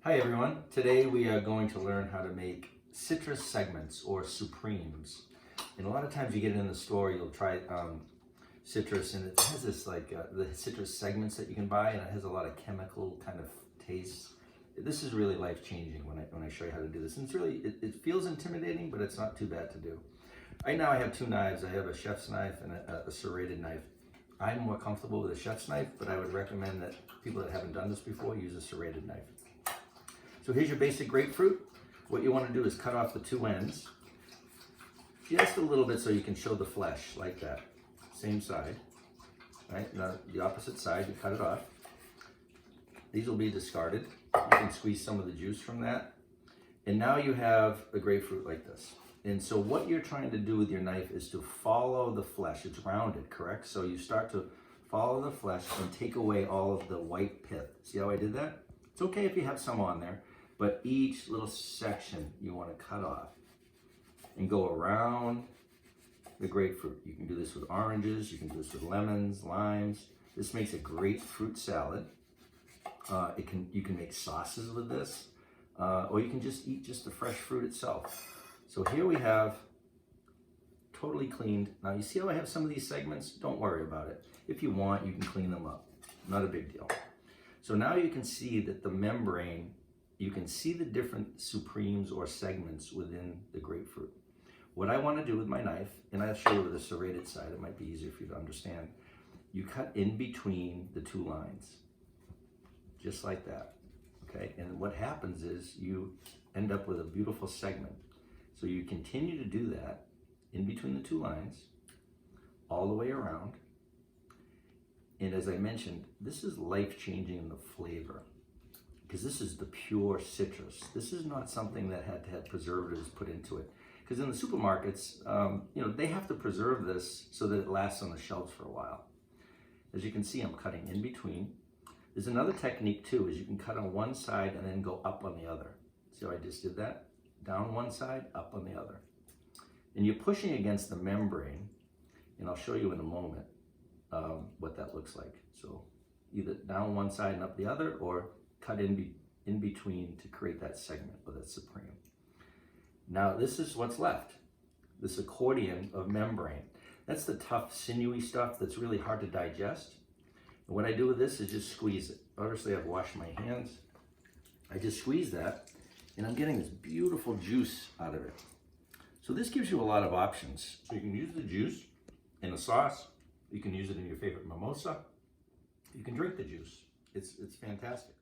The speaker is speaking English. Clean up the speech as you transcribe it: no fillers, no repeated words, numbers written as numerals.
Hi everyone, today we are going to learn how to make citrus segments or supremes. And a lot of times you get it in the store, you'll try citrus and it has this the citrus segments that you can buy, and it has a lot of chemical kind of taste. This is really life-changing when I show you how to do this. And it's really, it feels intimidating, but it's not too bad to do. Right now I have two knives. I have a chef's knife and a serrated knife. I'm more comfortable with a chef's knife, but I would recommend that people that haven't done this before use a serrated knife. So here's your basic grapefruit. What you want to do is cut off the two ends, just a little bit so you can show the flesh, like that. Same side, right? Now the opposite side, you cut it off. These will be discarded. You can squeeze some of the juice from that. And now you have a grapefruit like this. And so what you're trying to do with your knife is to follow the flesh. It's rounded, correct? So you start to follow the flesh and take away all of the white pith. See how I did that? It's okay if you have some on there, but each little section you want to cut off and go around the grapefruit. You can do this with oranges, you can do this with lemons, limes. This makes a great fruit salad. You can make sauces with this, or you can just eat just the fresh fruit itself. So here we have totally cleaned. Now you see how I have some of these segments? Don't worry about it. If you want, you can clean them up. Not a big deal. So now you can see that the membrane, you can see the different supremes or segments within the grapefruit. What I want to do with my knife, and I'll show you with the serrated side, it might be easier for you to understand. You cut in between the two lines, just like that, okay? And what happens is you end up with a beautiful segment. So you continue to do that in between the two lines, all the way around. And as I mentioned, this is life-changing in the flavor, because this is the pure citrus. This is not something that had to have preservatives put into it. Because in the supermarkets, they have to preserve this so that it lasts on the shelves for a while. As you can see, I'm cutting in between. There's another technique too, is you can cut on one side and then go up on the other. See how I just did that? Down one side, up on the other. And you're pushing against the membrane, and I'll show you in a moment what that looks like. So either down one side and up the other, or cut in between to create that segment or that supreme. Now this is what's left, this accordion of membrane. That's the tough, sinewy stuff that's really hard to digest. And what I do with this is just squeeze it. Obviously I've washed my hands. I just squeeze that, and I'm getting this beautiful juice out of it. So this gives you a lot of options. So you can use the juice in a sauce. You can use it in your favorite mimosa. You can drink the juice. It's fantastic.